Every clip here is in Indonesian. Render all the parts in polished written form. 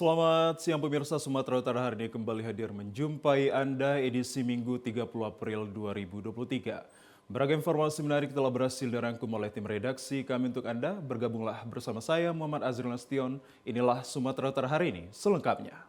Selamat siang pemirsa, Sumatera Utara hari ini kembali hadir menjumpai Anda edisi Minggu 30 April 2023. Beragam informasi menarik telah berhasil dirangkum oleh tim redaksi kami untuk Anda. Bergabunglah bersama saya Muhammad Azril Nasution. Inilah Sumatera Utara hari ini selengkapnya.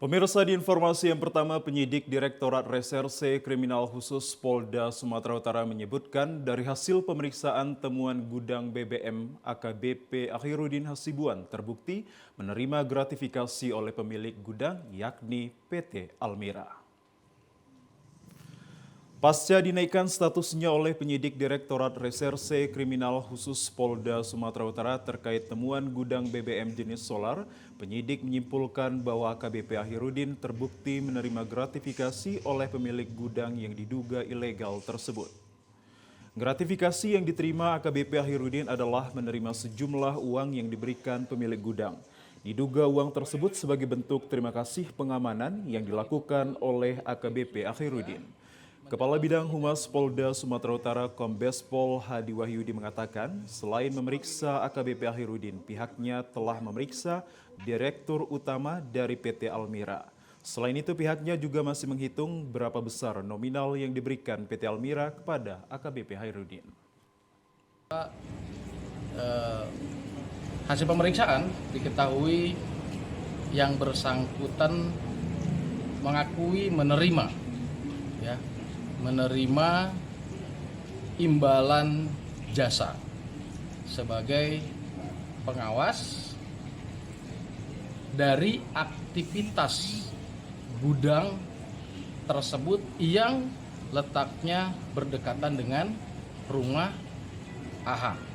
Pemirsa, di informasi yang pertama, penyidik Direktorat Reserse Kriminal Khusus Polda Sumatera Utara menyebutkan dari hasil pemeriksaan temuan gudang BBM AKBP Akhirudin Hasibuan terbukti menerima gratifikasi oleh pemilik gudang yakni PT Almira. Pasca dinaikkan statusnya oleh penyidik Direktorat Reserse Kriminal Khusus Polda Sumatera Utara terkait temuan gudang BBM jenis solar, penyidik menyimpulkan bahwa AKBP Akhirudin terbukti menerima gratifikasi oleh pemilik gudang yang diduga ilegal tersebut. Gratifikasi yang diterima AKBP Akhirudin adalah menerima sejumlah uang yang diberikan pemilik gudang. Diduga uang tersebut sebagai bentuk terima kasih pengamanan yang dilakukan oleh AKBP Akhirudin. Kepala Bidang Humas Polda Sumatera Utara Kombes Pol Hadi Wahyudi mengatakan, selain memeriksa AKBP Akhirudin, pihaknya telah memeriksa Direktur Utama dari PT Almira. Selain itu, pihaknya juga masih menghitung berapa besar nominal yang diberikan PT Almira kepada AKBP Akhirudin. Hasil pemeriksaan diketahui yang bersangkutan mengakui menerima imbalan jasa sebagai pengawas dari aktivitas gudang tersebut yang letaknya berdekatan dengan rumah AH.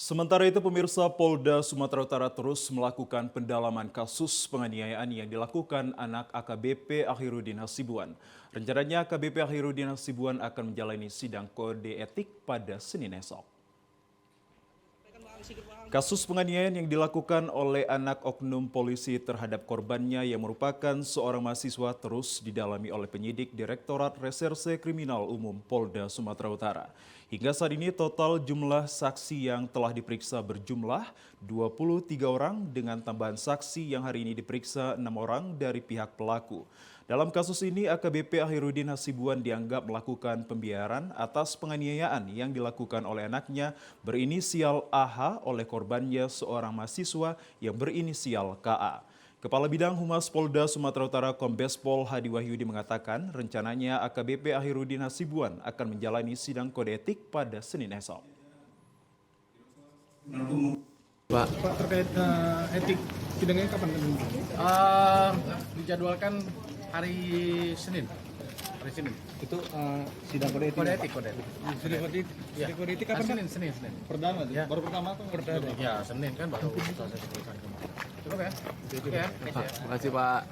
Sementara itu, pemirsa, Polda Sumatera Utara terus melakukan pendalaman kasus penganiayaan yang dilakukan anak AKBP Akhirudin Hasibuan. Rencananya AKBP Akhirudin Hasibuan akan menjalani sidang kode etik pada Senin esok. Kasus penganiayaan yang dilakukan oleh anak oknum polisi terhadap korbannya yang merupakan seorang mahasiswa terus didalami oleh penyidik Direktorat Reserse Kriminal Umum Polda Sumatera Utara. Hingga saat ini total jumlah saksi yang telah diperiksa berjumlah 23 orang dengan tambahan saksi yang hari ini diperiksa 6 orang dari pihak pelaku. Dalam kasus ini, AKBP Akhirudin Hasibuan dianggap melakukan pembiaran atas penganiayaan yang dilakukan oleh anaknya berinisial AH oleh korbannya seorang mahasiswa yang berinisial KA. Kepala Bidang Humas Polda Sumatera Utara Kombes Pol Hadi Wahyudi mengatakan rencananya AKBP Akhirudin Hasibuan akan menjalani sidang kode etik pada Senin esok. Pak terkait etik sidangnya kapan? Dijadwalkan hari Senin. Itu sidang kode etik. Kode etik. Sidang kode etik kapan? Senin. Pertama, Ya. baru pertama atau Pertama. Ya, Senin kan baru selesai pemeriksaan kemarin. Cukup ya? Terima kasih Pak.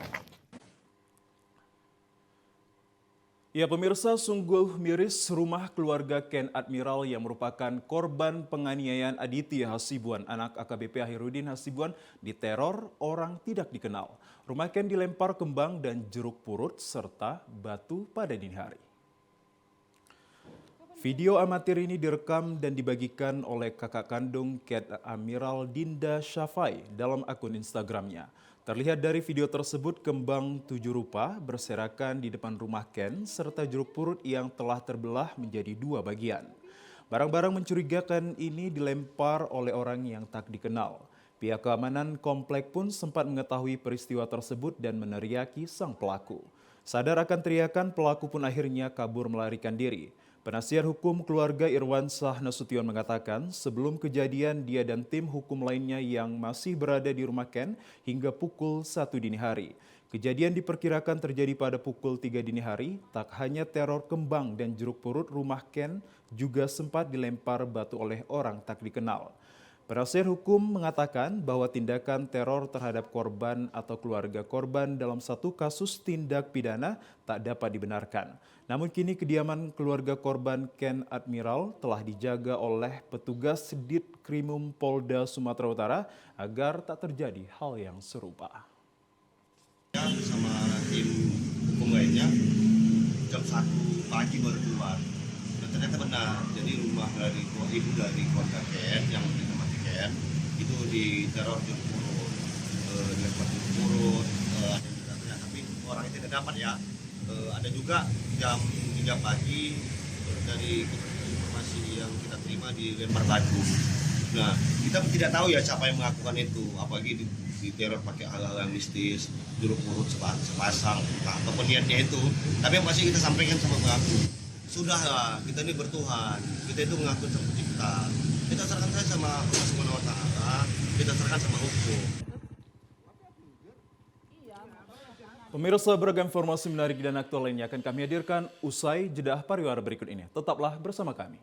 Ya pemirsa, sungguh miris rumah keluarga Ken Admiral yang merupakan korban penganiayaan Aditya Hasibuan, anak AKBP Akhirudin Hasibuan, diteror orang tidak dikenal. Rumah Ken dilempar kembang dan jeruk purut serta batu pada dini hari. Video amatir ini direkam dan dibagikan oleh kakak kandung Ken Admiral Dinda Syafai dalam akun Instagramnya. Terlihat dari video tersebut kembang 7 rupa berserakan di depan rumah Ken serta jeruk purut yang telah terbelah menjadi 2 bagian. Barang-barang mencurigakan ini dilempar oleh orang yang tak dikenal. Pihak keamanan komplek pun sempat mengetahui peristiwa tersebut dan meneriaki sang pelaku. Sadar akan teriakan, pelaku pun akhirnya kabur melarikan diri. Penasihat hukum keluarga Irwansyah Nasution mengatakan sebelum kejadian dia dan tim hukum lainnya yang masih berada di rumah Ken hingga pukul 1 dini hari. Kejadian diperkirakan terjadi pada pukul 3 dini hari. Tak hanya teror kembang dan jeruk purut, rumah Ken juga sempat dilempar batu oleh orang tak dikenal. Penasihat hukum mengatakan bahwa tindakan teror terhadap korban atau keluarga korban dalam satu kasus tindak pidana tak dapat dibenarkan. Namun kini kediaman keluarga korban Ken Admiral telah dijaga oleh petugas Ditkrimum Polda Sumatera Utara agar tak terjadi hal yang serupa. Sama tim lainnya jam 1 pagi baru keluar. Dan ternyata benar, jadi rumah dari ibu dari keluarga Ken yang bernama Ken itu diteror juruk purut, dilempar juruk purut, ada juga ternyata, tapi orangnya tidak dapat ya. Ada juga jam 3 pagi dari informasi yang kita terima dilempar batu. Nah, kita tidak tahu ya siapa yang melakukan itu, apalagi di teror pakai hal-hal yang mistis, juruk purut sepasang, apapun niatnya itu. Tapi yang pasti kita sampaikan sama pelaku, sudahlah, kita ini bertuhan, kita itu mengaku sama pencipta. Kita serahkan saja sama Allah Subhanahu wa Ta'ala, kita serahkan sama hukum. Pemirsa, beragam informasi menarik dan aktual lainnya akan kami hadirkan usai jeda pariwara berikut ini. Tetaplah bersama kami.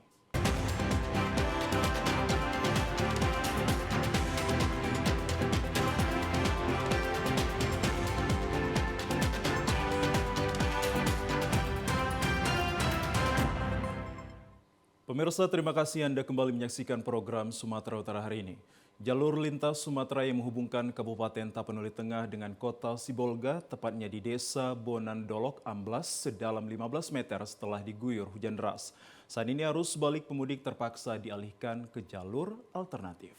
Pemirsa, terima kasih Anda kembali menyaksikan program Sumatera Utara hari ini. Jalur lintas Sumatera yang menghubungkan Kabupaten Tapanuli Tengah dengan kota Sibolga, tepatnya di Desa Bonandolok, amblas sedalam 15 meter setelah diguyur hujan deras. Saat ini arus balik pemudik terpaksa dialihkan ke jalur alternatif.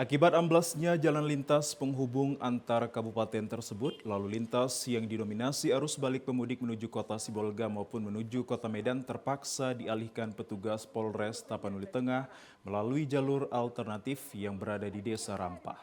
Akibat amblasnya jalan lintas penghubung antar kabupaten tersebut, lalu lintas yang didominasi arus balik pemudik menuju kota Sibolga maupun menuju kota Medan terpaksa dialihkan petugas Polres Tapanuli Tengah melalui jalur alternatif yang berada di Desa Rampah.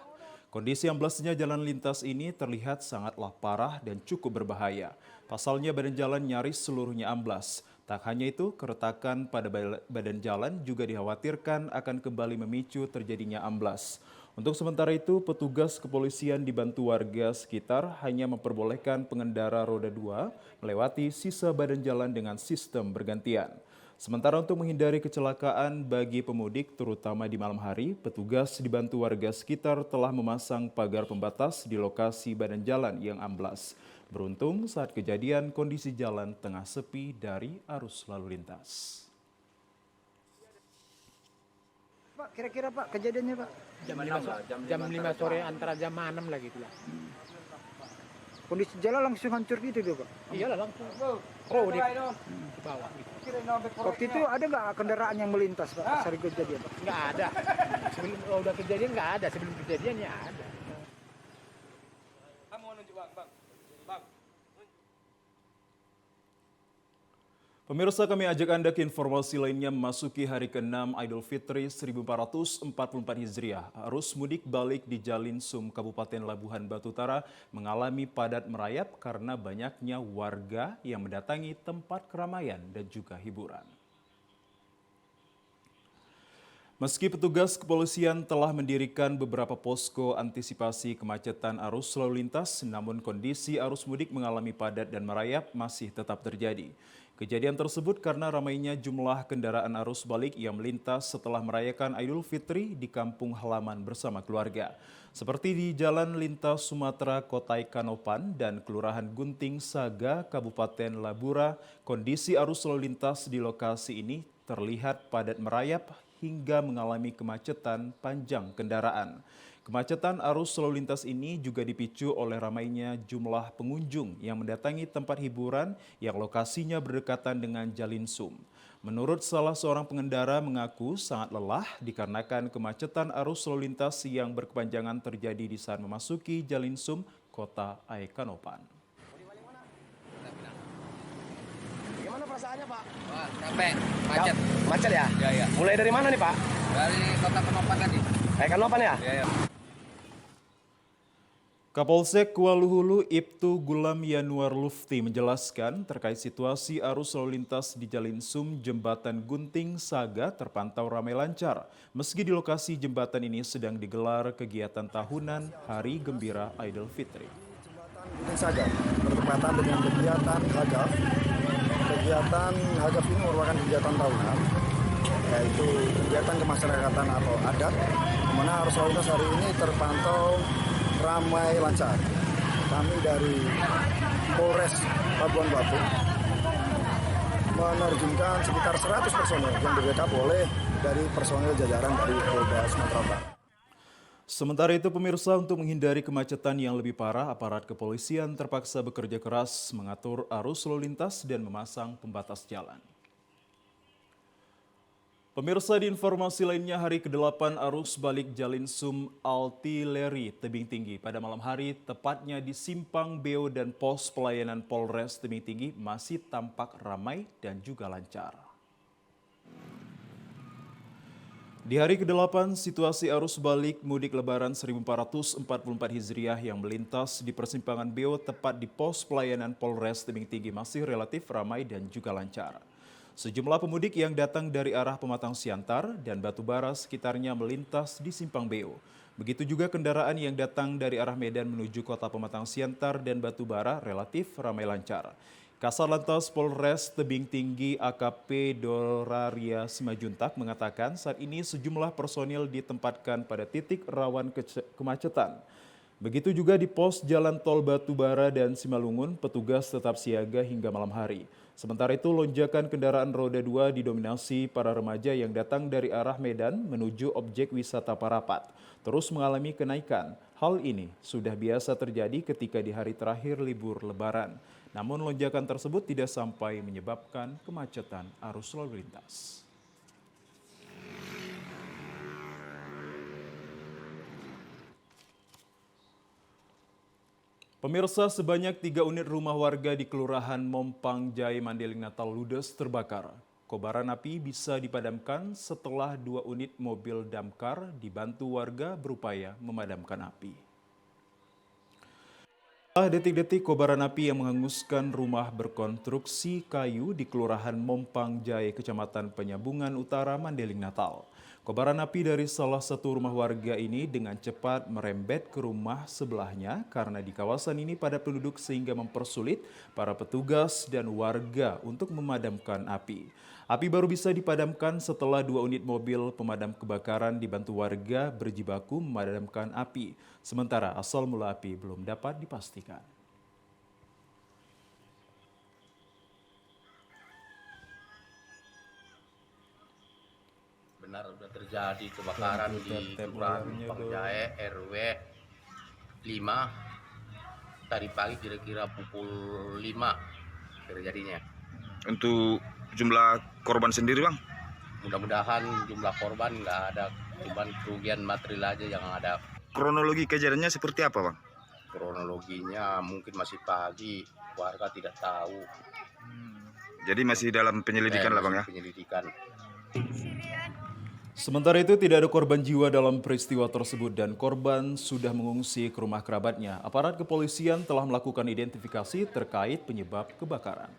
Kondisi amblasnya jalan lintas ini terlihat sangatlah parah dan cukup berbahaya. Pasalnya badan jalan nyaris seluruhnya amblas. Tak hanya itu, keretakan pada badan jalan juga dikhawatirkan akan kembali memicu terjadinya amblas. Untuk sementara itu, petugas kepolisian dibantu warga sekitar hanya memperbolehkan pengendara roda 2 melewati sisa badan jalan dengan sistem bergantian. Sementara untuk menghindari kecelakaan bagi pemudik terutama di malam hari, petugas dibantu warga sekitar telah memasang pagar pembatas di lokasi badan jalan yang amblas. Beruntung saat kejadian kondisi jalan tengah sepi dari arus lalu lintas. Pak, kira-kira Pak kejadiannya Pak? Jam 5 sore antara jam 6 lah gitu lah. Kondisi jalan langsung hancur gitu tuh Pak? Iyalah langsung. Oh, di bawah gitu. Waktu itu ada nggak kendaraan yang melintas Pak pas hari kejadian Pak? Nggak ada. Sebelum udah kejadian nggak ada, sebelum kejadian ya ada. Pemirsa, kami ajak Anda ke informasi lainnya. Memasuki hari ke-6 Idul Fitri 1444 Hijriah. Arus mudik balik di Jalin Sum, Kabupaten Labuhan Batu Utara mengalami padat merayap karena banyaknya warga yang mendatangi tempat keramaian dan juga hiburan. Meski petugas kepolisian telah mendirikan beberapa posko antisipasi kemacetan arus lalu lintas, namun kondisi arus mudik mengalami padat dan merayap masih tetap terjadi. Kejadian tersebut karena ramainya jumlah kendaraan arus balik yang melintas setelah merayakan Idul Fitri di kampung halaman bersama keluarga. Seperti di Jalan Lintas Sumatera Kotai Kanopan dan Kelurahan Gunting Saga, Kabupaten Labura, kondisi arus lalu lintas di lokasi ini terlihat padat merayap hingga mengalami kemacetan panjang kendaraan. Kemacetan arus lalu lintas ini juga dipicu oleh ramainya jumlah pengunjung yang mendatangi tempat hiburan yang lokasinya berdekatan dengan Jalin Sum. Menurut salah seorang pengendara mengaku sangat lelah dikarenakan kemacetan arus lalu lintas yang berkepanjangan terjadi di saat memasuki Jalin Sum, Kota Aikanopan. Gimana perasaannya Pak? Wah, capek, macet. Macet ya? Ya, ya. Mulai dari mana nih Pak? Dari Kota Kanopan tadi. Kanopan ya? Ya, ya. Kapolsek Kuala Ibtu Gulam Yanuar Lufti menjelaskan terkait situasi arus lalu lintas di Jalin Sum Jembatan Gunting Saga terpantau ramai lancar. Meski di lokasi jembatan ini sedang digelar kegiatan tahunan Hari Gembira Idul Fitri. Gunting Saga bertepatan dengan kegiatan Hajab. Kegiatan Hajab ini merupakan kegiatan tahunan, yaitu kegiatan kemasyarakatan atau adat, di mana arus lalu lintas hari ini terpantau ramai lancar. Kami dari Polres Labuhan Batu menerjunkan sekitar 100 personel yang di-backup oleh dari personel jajaran dari Polda Sumatera Utara. Sementara itu pemirsa, untuk menghindari kemacetan yang lebih parah, aparat kepolisian terpaksa bekerja keras mengatur arus lalu lintas dan memasang pembatas jalan. Pemirsa, di informasi lainnya, hari ke-8 arus balik Jalin Sum Altileri Tebing Tinggi pada malam hari, tepatnya di Simpang Beo dan pos pelayanan Polres Tebing Tinggi masih tampak ramai dan juga lancar. Di hari ke-8, situasi arus balik mudik lebaran 1444 Hijriah yang melintas di persimpangan Beo tepat di pos pelayanan Polres Tebing Tinggi masih relatif ramai dan juga lancar. Sejumlah pemudik yang datang dari arah Pematang Siantar dan Batubara sekitarnya melintas di Simpang Beo. Begitu juga kendaraan yang datang dari arah Medan menuju kota Pematang Siantar dan Batubara relatif ramai lancar. Kasat Lantas Polres Tebing Tinggi AKP Doraria Simajuntak mengatakan saat ini sejumlah personil ditempatkan pada titik rawan kemacetan. Begitu juga di pos Jalan Tol Batubara dan Simalungun, petugas tetap siaga hingga malam hari. Sementara itu, lonjakan kendaraan roda 2 didominasi para remaja yang datang dari arah Medan menuju objek wisata Parapat, terus mengalami kenaikan. Hal ini sudah biasa terjadi ketika di hari terakhir libur Lebaran. Namun lonjakan tersebut tidak sampai menyebabkan kemacetan arus lalu lintas. Pemirsa, sebanyak 3 unit rumah warga di Kelurahan Mompang Jaya, Mandailing Natal ludes terbakar. Kobaran api bisa dipadamkan setelah 2 unit mobil damkar dibantu warga berupaya memadamkan api. Detik-detik kobaran api yang menghanguskan rumah berkonstruksi kayu di Kelurahan Mompang Jaya, Kecamatan Penyambungan Utara, Mandailing Natal. Kobaran api dari salah satu rumah warga ini dengan cepat merembet ke rumah sebelahnya karena di kawasan ini padat penduduk sehingga mempersulit para petugas dan warga untuk memadamkan api. Api baru bisa dipadamkan setelah 2 unit mobil pemadam kebakaran dibantu warga berjibaku memadamkan api. Sementara asal mula api belum dapat dipastikan. Benar sudah terjadi kebakaran di Kelurahan Mompang Jaya RW 5 tadi pagi kira-kira pukul 5 terjadinya. Untuk jumlah korban sendiri, Bang? Mudah-mudahan jumlah korban nggak ada, cuman kerugian material aja yang ada. Kronologi kejadiannya seperti apa, Bang? Kronologinya mungkin masih pagi, warga tidak tahu. Jadi masih dalam penyelidikan lah, Bang, ya? Penyelidikan. Sementara itu tidak ada korban jiwa dalam peristiwa tersebut dan korban sudah mengungsi ke rumah kerabatnya. Aparat kepolisian telah melakukan identifikasi terkait penyebab kebakaran.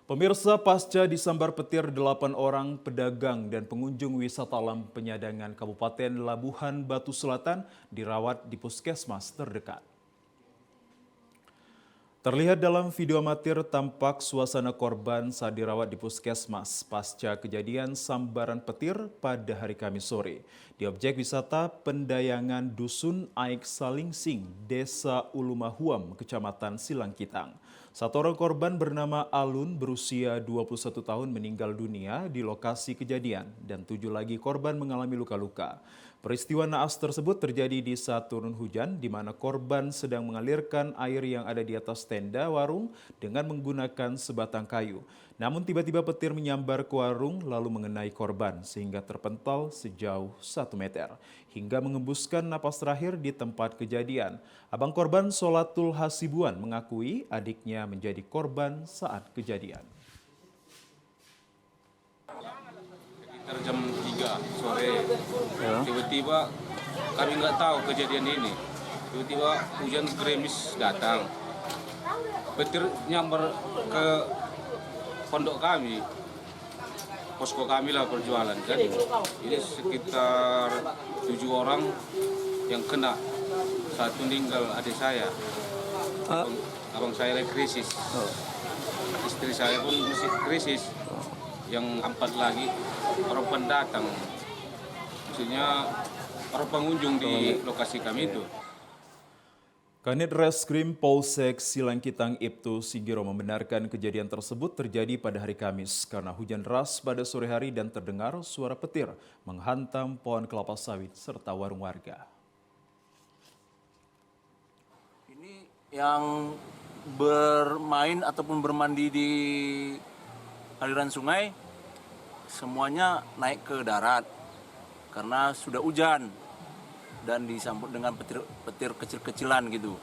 Pemirsa, pasca disambar petir 8 orang pedagang dan pengunjung wisata alam Penyadangan Kabupaten Labuhan Batu Selatan dirawat di puskesmas terdekat. Terlihat dalam video amatir tampak suasana korban saat dirawat di puskesmas pasca kejadian sambaran petir pada hari Kamis sore di objek wisata Pendayangan Dusun Aik Salingsing, Desa Ulumahuam, Kecamatan Silangkitang. Satu orang korban bernama Alun berusia 21 tahun meninggal dunia di lokasi kejadian dan 7 lagi korban mengalami luka-luka. Peristiwa naas tersebut terjadi di saat turun hujan di mana korban sedang mengalirkan air yang ada di atas tenda warung dengan menggunakan sebatang kayu. Namun tiba-tiba petir menyambar ke warung lalu mengenai korban sehingga terpental sejauh 1 meter hingga mengembuskan napas terakhir di tempat kejadian. Abang korban Solatul Hasibuan mengakui adiknya menjadi korban saat kejadian. Sekitar jam 3 sore, tiba-tiba kami nggak tahu kejadian ini. Tiba-tiba hujan gerimis datang, petir nyambar ke pondok kami, posko kami lah perjualan kan. Ini sekitar 7 orang yang kena, 1 meninggal adik saya, abang saya lagi krisis, istri saya pun masih krisis, yang 4 lagi orang pendatang, maksudnya orang pengunjung di lokasi kami itu. Kanit Reskrim Polsek Silangkitang Ibtu Sigiro membenarkan kejadian tersebut terjadi pada hari Kamis karena hujan deras pada sore hari dan terdengar suara petir menghantam pohon kelapa sawit serta warung warga. Ini yang bermain ataupun bermandi di aliran sungai semuanya naik ke darat karena sudah hujan dan disambut dengan petir kecil-kecilan gitu.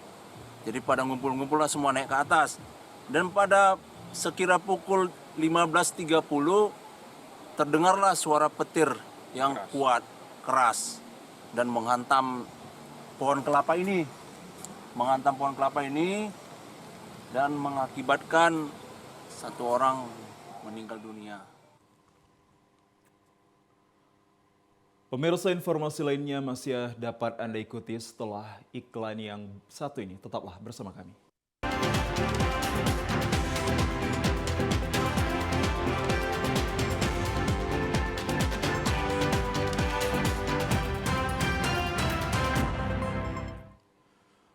Jadi pada ngumpul-ngumpul lah semua naik ke atas. Dan pada sekira pukul 15.30 terdengarlah suara petir yang kuat, keras dan menghantam pohon kelapa ini. Menghantam pohon kelapa ini dan mengakibatkan satu orang meninggal dunia. Pemirsa, informasi lainnya masih dapat Anda ikuti setelah iklan yang satu ini. Tetaplah bersama kami.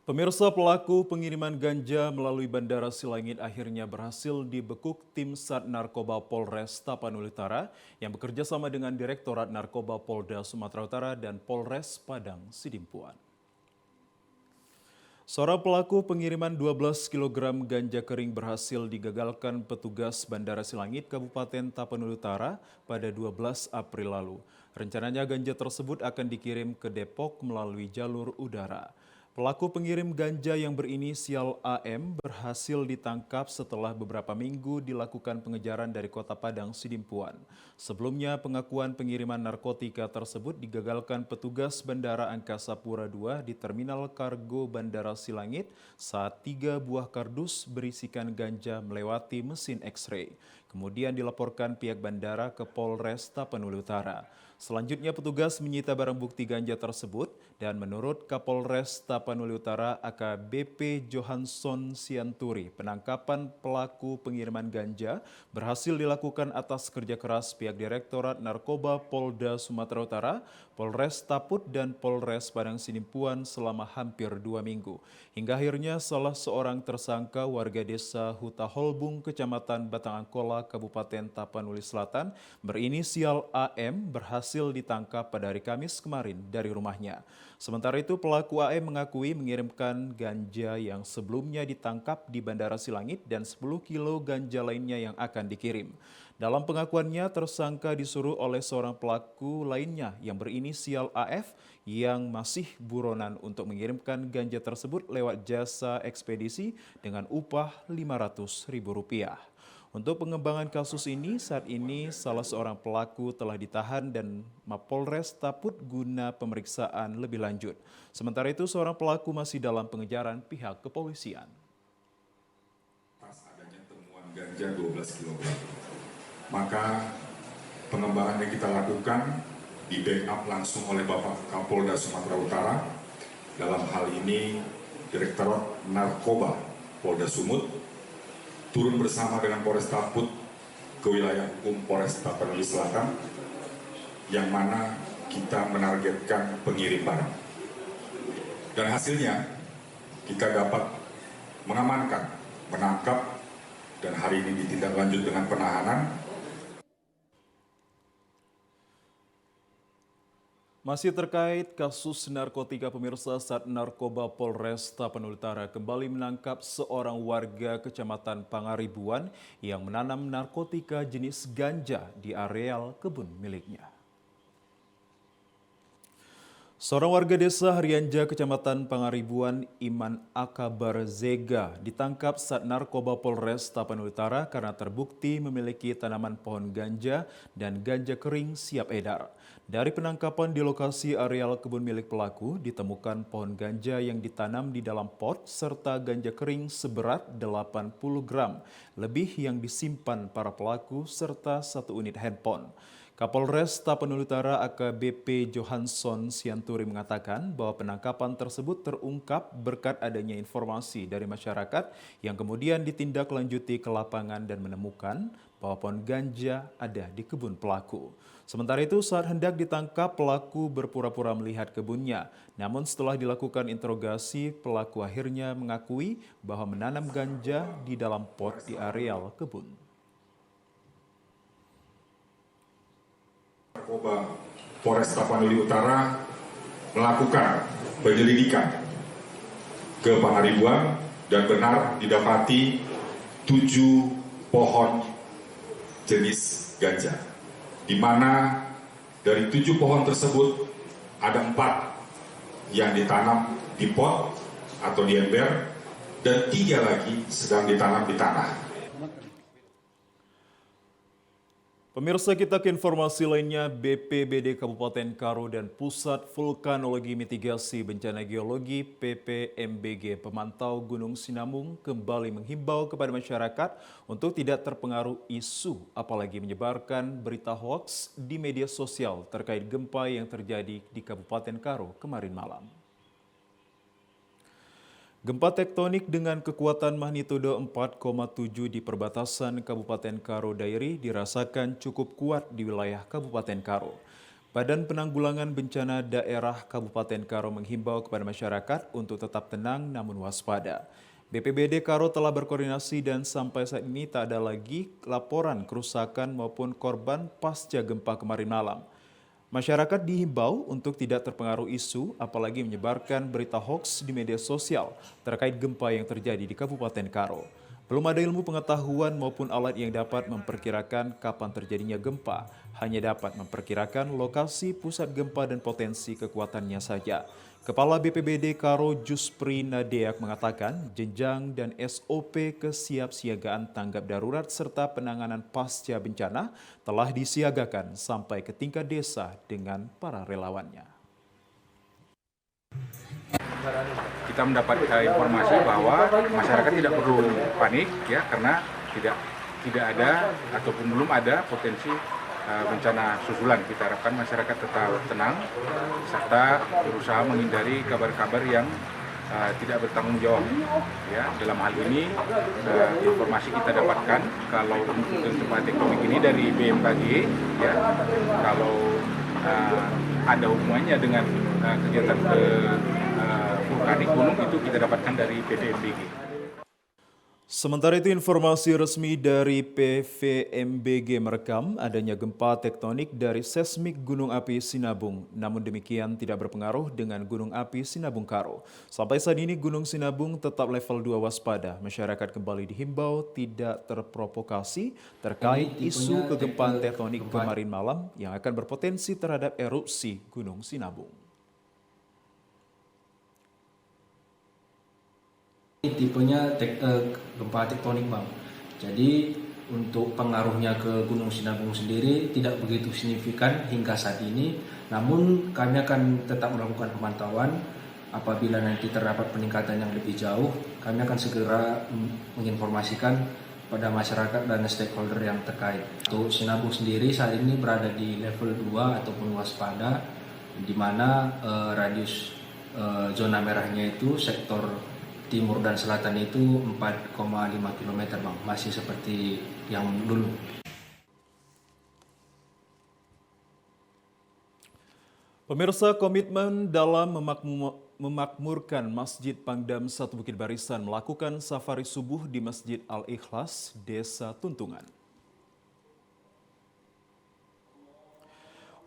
Pemirsa, pelaku pengiriman ganja melalui Bandara Silangit akhirnya berhasil dibekuk tim Sat Narkoba Polres Tapanuli Utara yang bekerja sama dengan Direktorat Narkoba Polda Sumatera Utara dan Polres Padang Sidimpuan. Seorang pelaku pengiriman 12 kg ganja kering berhasil digagalkan petugas Bandara Silangit Kabupaten Tapanuli Utara pada 12 April lalu. Rencananya ganja tersebut akan dikirim ke Depok melalui jalur udara. Pelaku pengirim ganja yang berinisial AM berhasil ditangkap setelah beberapa minggu dilakukan pengejaran dari Kota Padang Sidimpuan. Sebelumnya, pengakuan pengiriman narkotika tersebut digagalkan petugas Bandara Angkasa Pura II di Terminal Kargo Bandara Silangit saat 3 buah kardus berisikan ganja melewati mesin X-ray. Kemudian dilaporkan pihak bandara ke Polres Tapanuli Utara. Selanjutnya petugas menyita barang bukti ganja tersebut dan menurut Kapolres Tapanuli Utara AKBP Johansson Sianturi, penangkapan pelaku pengiriman ganja berhasil dilakukan atas kerja keras pihak Direktorat Narkoba Polda Sumatera Utara, Polres Taput dan Polres Padang Sidimpuan selama hampir 2 minggu. Hingga akhirnya salah seorang tersangka warga desa Huta Holbung, Kecamatan Batang Angkola, Kabupaten Tapanuli Selatan berinisial AM berhasil ditangkap pada hari Kamis kemarin dari rumahnya. Sementara itu pelaku AM mengakui mengirimkan ganja yang sebelumnya ditangkap di Bandara Silangit dan 10 kilo ganja lainnya yang akan dikirim. Dalam pengakuannya, tersangka disuruh oleh seorang pelaku lainnya yang berinisial AF yang masih buronan untuk mengirimkan ganja tersebut lewat jasa ekspedisi dengan upah Rp500.000. Untuk pengembangan kasus ini, saat ini salah seorang pelaku telah ditahan dan Mapolres Taput guna pemeriksaan lebih lanjut. Sementara itu, seorang pelaku masih dalam pengejaran pihak kepolisian. Atas adanya temuan ganja 12 kg, maka pengembangan yang kita lakukan di backup langsung oleh Bapak Kapolda Sumatera Utara. Dalam hal ini, Direktorat Narkoba Polda Sumut turun bersama dengan Polres Taput ke wilayah hukum Polres Tapanuli Selatan, yang mana kita menargetkan pengirim barang. Dan hasilnya kita dapat mengamankan, menangkap, dan hari ini ditindaklanjut dengan penahanan. Masih terkait kasus narkotika, pemirsa, Sat Narkoba Polres Tapanuli Utara kembali menangkap seorang warga Kecamatan Pangaribuan yang menanam narkotika jenis ganja di areal kebun miliknya. Seorang warga desa Harianja, Kecamatan Pangaribuan, Iman Akabar Zega, ditangkap Sat Narkoba Polres Tapanuli Utara karena terbukti memiliki tanaman pohon ganja dan ganja kering siap edar. Dari penangkapan di lokasi areal kebun milik pelaku, ditemukan pohon ganja yang ditanam di dalam pot serta ganja kering seberat 80 gram, lebih yang disimpan para pelaku serta 1 unit handphone. Kapolres Tapanuli Utara AKBP Johansson Sianturi mengatakan bahwa penangkapan tersebut terungkap berkat adanya informasi dari masyarakat yang kemudian ditindaklanjuti ke lapangan dan menemukan bahwa pohon ganja ada di kebun pelaku. Sementara itu saat hendak ditangkap pelaku berpura-pura melihat kebunnya. Namun setelah dilakukan interogasi pelaku akhirnya mengakui bahwa menanam ganja di dalam pot di areal kebun. Narkoba Polres Tapanuli Utara melakukan penyelidikan ke Pangaribuan dan benar didapati 7 pohon jenis ganja, di mana dari 7 pohon tersebut ada 4 yang ditanam di pot atau di ember dan 3 lagi sedang ditanam di tanah. Pemirsa, kita ke informasi lainnya. BPBD Kabupaten Karo dan Pusat Vulkanologi Mitigasi Bencana Geologi PPMBG Pemantau Gunung Sinabung kembali menghimbau kepada masyarakat untuk tidak terpengaruh isu apalagi menyebarkan berita hoaks di media sosial terkait gempa yang terjadi di Kabupaten Karo kemarin malam. Gempa tektonik dengan kekuatan magnitudo 4,7 di perbatasan Kabupaten Karo Dairi dirasakan cukup kuat di wilayah Kabupaten Karo. Badan Penanggulangan Bencana Daerah Kabupaten Karo menghimbau kepada masyarakat untuk tetap tenang namun waspada. BPBD Karo telah berkoordinasi dan sampai saat ini tak ada lagi laporan kerusakan maupun korban pasca gempa kemarin malam. Masyarakat dihimbau untuk tidak terpengaruh isu, apalagi menyebarkan berita hoaks di media sosial terkait gempa yang terjadi di Kabupaten Karo. Belum ada ilmu pengetahuan maupun alat yang dapat memperkirakan kapan terjadinya gempa, hanya dapat memperkirakan lokasi pusat gempa dan potensi kekuatannya saja. Kepala BPBD Karo Juspri Nadeak mengatakan jenjang dan SOP kesiapsiagaan tanggap darurat serta penanganan pasca bencana telah disiagakan sampai ke tingkat desa dengan para relawannya. Kita mendapat informasi bahwa masyarakat tidak perlu panik ya, karena tidak ada ataupun belum ada potensi bencana susulan. Kita harapkan masyarakat tetap tenang serta berusaha menghindari kabar-kabar yang tidak bertanggung jawab. Ya, dalam hal ini informasi kita dapatkan kalau untuk gempa tektonik ini dari BMKG, ya, kalau ada hubungannya dengan kegiatan vulkanik gunung itu kita dapatkan dari PVMBG. Sementara itu informasi resmi dari PVMBG merekam adanya gempa tektonik dari seismik Gunung Api Sinabung. Namun demikian tidak berpengaruh dengan Gunung Api Sinabung Karo. Sampai saat ini Gunung Sinabung tetap level 2 waspada. Masyarakat kembali dihimbau tidak terprovokasi terkait isu kegempaan tektonik kemarin malam yang akan berpotensi terhadap erupsi Gunung Sinabung. Tipenya gempa tektonik, Bang. Jadi untuk pengaruhnya ke Gunung Sinabung sendiri tidak begitu signifikan hingga saat ini. Namun kami akan tetap melakukan pemantauan. Apabila nanti terdapat peningkatan yang lebih jauh, kami akan segera menginformasikan pada masyarakat dan stakeholder yang terkait. Untuk Sinabung sendiri saat ini berada di level 2 ataupun waspada, di mana radius zona merahnya itu sektor timur dan selatan itu 4,5 km, Bang. Masih seperti yang dulu. Pemirsa, komitmen dalam memakmurkan Masjid Pangdam 1 Bukit Barisan melakukan safari subuh di Masjid Al-Ikhlas, Desa Tuntungan.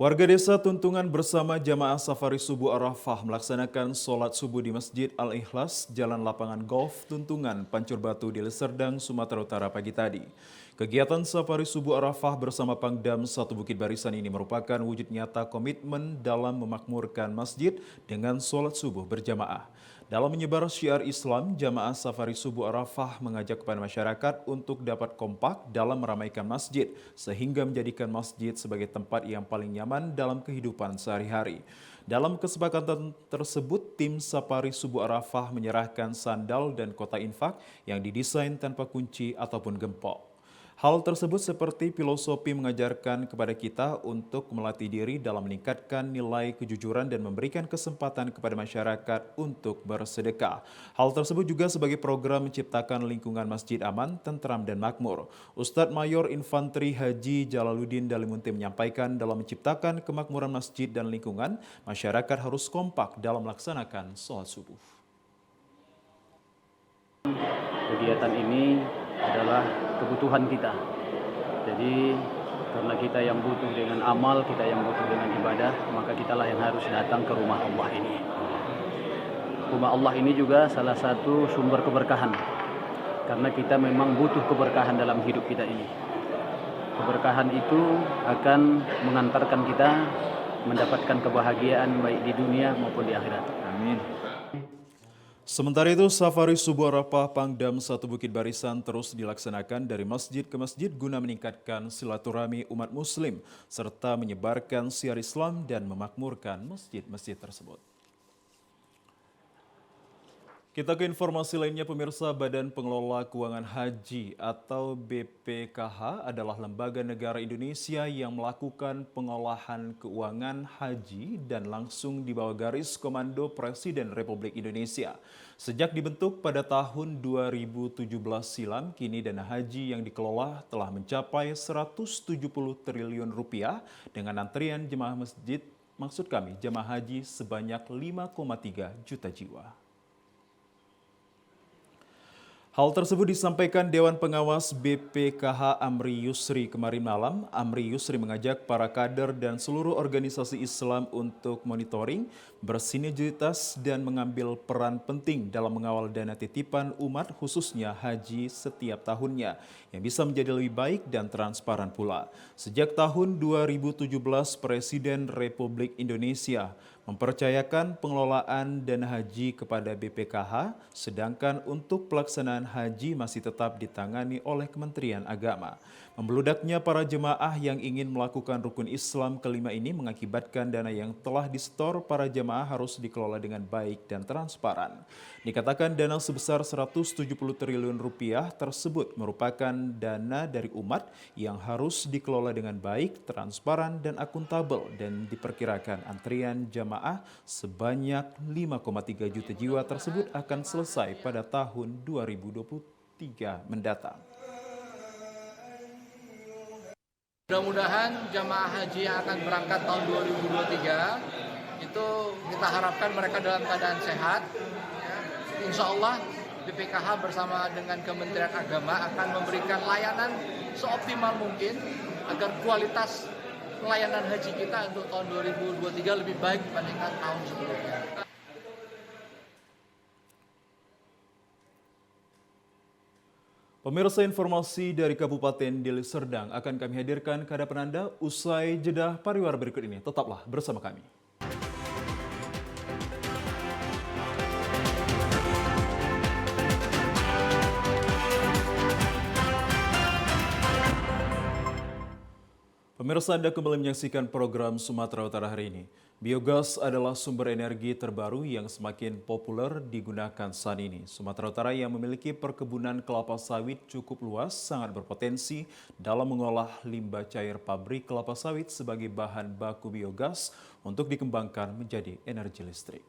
Warga Desa Tuntungan bersama jamaah safari subuh Arafah melaksanakan sholat subuh di Masjid Al-Ikhlas, Jalan Lapangan Golf Tuntungan, Pancur Batu, Deli Serdang, Sumatera Utara pagi tadi. Kegiatan safari subuh Arafah bersama Pangdam 1 Bukit Barisan ini merupakan wujud nyata komitmen dalam memakmurkan masjid dengan sholat subuh berjamaah. Dalam menyebar syiar Islam, jamaah safari subuh Arafah mengajak kepada masyarakat untuk dapat kompak dalam meramaikan masjid, sehingga menjadikan masjid sebagai tempat yang paling nyaman dalam kehidupan sehari-hari. Dalam kesepakatan tersebut, tim safari subuh Arafah menyerahkan sandal dan kotak infak yang didesain tanpa kunci ataupun gempok. Hal tersebut seperti filosofi mengajarkan kepada kita untuk melatih diri dalam meningkatkan nilai kejujuran dan memberikan kesempatan kepada masyarakat untuk bersedekah. Hal tersebut juga sebagai program menciptakan lingkungan masjid aman, tentram, dan makmur. Ustadz Mayor Infanteri Haji Jalaluddin Dalimunte menyampaikan dalam menciptakan kemakmuran masjid dan lingkungan, masyarakat harus kompak dalam melaksanakan sholat subuh. Kegiatan ini adalah kebutuhan kita. Jadi karena kita yang butuh dengan amal, kita yang butuh dengan ibadah, maka kitalah yang harus datang ke rumah Allah ini. Rumah Allah ini juga salah satu sumber keberkahan. Karena kita memang butuh keberkahan dalam hidup kita ini. Keberkahan itu akan mengantarkan kita mendapatkan kebahagiaan baik di dunia maupun di akhirat. Amin. Sementara itu, safari subuh Arafah Pangdam 1 Bukit Barisan terus dilaksanakan dari masjid ke masjid guna meningkatkan silaturahmi umat muslim serta menyebarkan syiar Islam dan memakmurkan masjid-masjid tersebut. Kita ke informasi lainnya, pemirsa. Badan Pengelola Keuangan Haji atau BPKH adalah lembaga negara Indonesia yang melakukan pengolahan keuangan haji dan langsung di bawah garis komando Presiden Republik Indonesia. Sejak dibentuk pada tahun 2017 silam, kini dana haji yang dikelola telah mencapai 170 triliun rupiah dengan antrian jemaah jemaah haji sebanyak 5,3 juta jiwa. Hal tersebut disampaikan Dewan Pengawas BPKH Amri Yusri kemarin malam. Amri Yusri mengajak para kader dan seluruh organisasi Islam untuk monitoring, bersinergitas dan mengambil peran penting dalam mengawal dana titipan umat khususnya haji setiap tahunnya yang bisa menjadi lebih baik dan transparan pula. Sejak tahun 2017 Presiden Republik Indonesia mempercayakan pengelolaan dana haji kepada BPKH, sedangkan untuk pelaksanaan haji masih tetap ditangani oleh Kementerian Agama. Membeludaknya para jemaah yang ingin melakukan rukun Islam kelima ini mengakibatkan dana yang telah disetor para jemaah harus dikelola dengan baik dan transparan. Dikatakan dana sebesar 170 triliun rupiah tersebut merupakan dana dari umat yang harus dikelola dengan baik, transparan, dan akuntabel, dan diperkirakan antrian jamaah sebanyak 5,3 juta jiwa tersebut akan selesai pada tahun 2023 mendatang. Mudah-mudahan jamaah haji yang akan berangkat tahun 2023 itu kita harapkan mereka dalam keadaan sehat. Insya Allah BPKH bersama dengan Kementerian Agama akan memberikan layanan seoptimal mungkin agar kualitas pelayanan haji kita untuk tahun 2023 lebih baik dibandingkan tahun sebelumnya. Pemirsa, informasi dari Kabupaten Deli Serdang akan kami hadirkan ke hadapan Anda usai jeda pariwara berikut ini. Tetaplah bersama kami. Pemirsa, Anda kembali menyaksikan program Sumatera Utara hari ini. Biogas adalah sumber energi terbaru yang semakin populer digunakan saat ini. Sumatera Utara yang memiliki perkebunan kelapa sawit cukup luas sangat berpotensi dalam mengolah limbah cair pabrik kelapa sawit sebagai bahan baku biogas untuk dikembangkan menjadi energi listrik.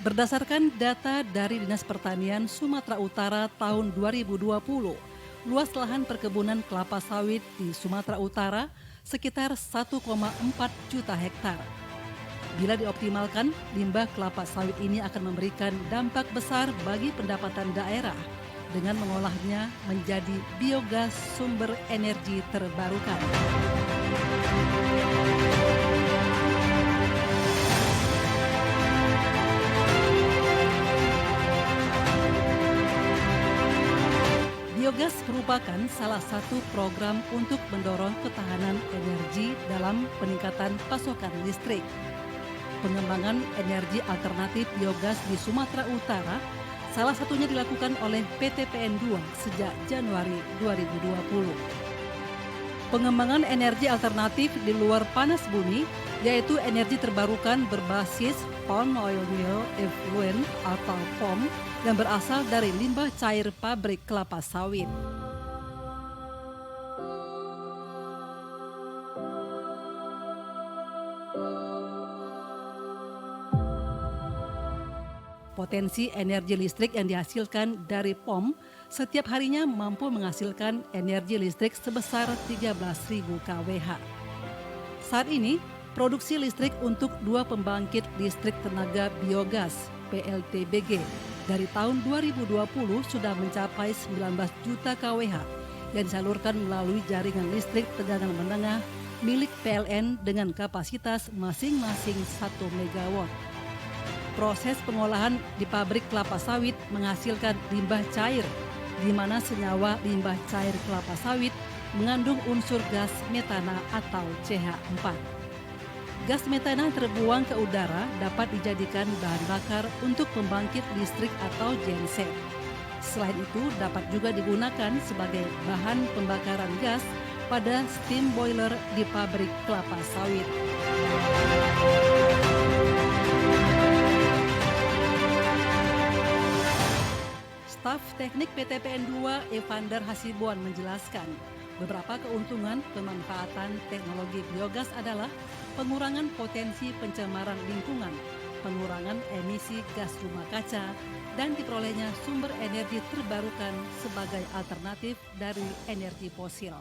Berdasarkan data dari Dinas Pertanian Sumatera Utara tahun 2020, luas lahan perkebunan kelapa sawit di Sumatera Utara sekitar 1,4 juta hektar. Bila dioptimalkan, limbah kelapa sawit ini akan memberikan dampak besar bagi pendapatan daerah dengan mengolahnya menjadi biogas sumber energi terbarukan. Biogas merupakan salah satu program untuk mendorong ketahanan energi dalam peningkatan pasokan listrik. Pengembangan energi alternatif biogas di Sumatera Utara salah satunya dilakukan oleh PT PN2 sejak Januari 2020. Pengembangan energi alternatif di luar panas bumi yaitu energi terbarukan berbasis palm oil meal effluent atau POM yang berasal dari limbah cair pabrik kelapa sawit. Potensi energi listrik yang dihasilkan dari POM setiap harinya mampu menghasilkan energi listrik sebesar 13.000 kWh. Saat ini, produksi listrik untuk 2 pembangkit listrik tenaga biogas (PLTBG) dari tahun 2020 sudah mencapai 19 juta kWh yang disalurkan melalui jaringan listrik tegangan menengah milik PLN dengan kapasitas masing-masing 1 MW. Proses pengolahan di pabrik kelapa sawit menghasilkan limbah cair, di mana senyawa limbah cair kelapa sawit mengandung unsur gas metana atau CH4. Gas metana terbuang ke udara dapat dijadikan bahan bakar untuk pembangkit listrik atau genset. Selain itu, dapat juga digunakan sebagai bahan pembakaran gas pada steam boiler di pabrik kelapa sawit. Staf Teknik PT PN2 Evander Hasibuan menjelaskan, beberapa keuntungan pemanfaatan teknologi biogas adalah pengurangan potensi pencemaran lingkungan, pengurangan emisi gas rumah kaca, dan diperolehnya sumber energi terbarukan sebagai alternatif dari energi fosil.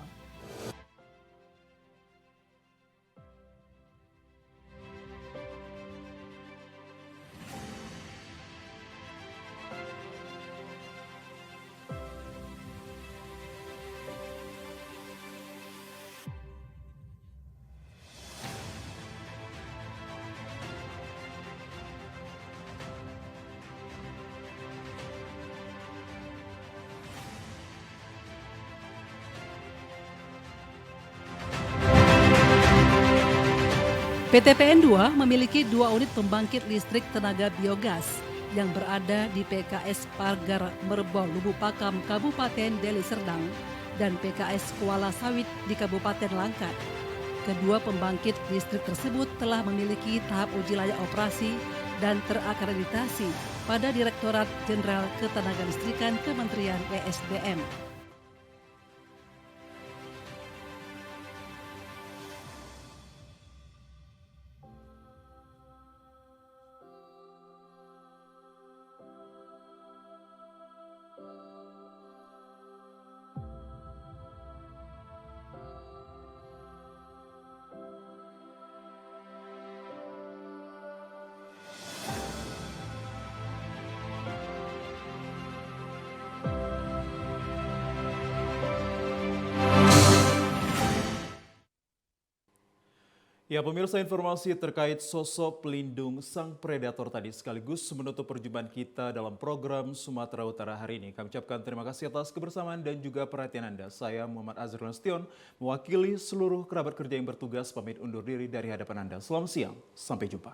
PT PN2 memiliki 2 unit pembangkit listrik tenaga biogas yang berada di PKS Pagar Merbau Lubuk Pakam Kabupaten Deli Serdang dan PKS Kuala Sawit di Kabupaten Langkat. Kedua pembangkit listrik tersebut telah memiliki tahap uji layak operasi dan terakreditasi pada Direktorat Jenderal Ketenagalistrikan Kementerian ESDM. Ya, pemirsa, informasi terkait sosok pelindung sang predator tadi sekaligus menutup perjumpaan kita dalam program Sumatera Utara hari ini. Kami ucapkan terima kasih atas kebersamaan dan juga perhatian Anda. Saya Muhammad Azrul Nasution, mewakili seluruh kerabat kerja yang bertugas pamit undur diri dari hadapan Anda. Selamat siang, sampai jumpa.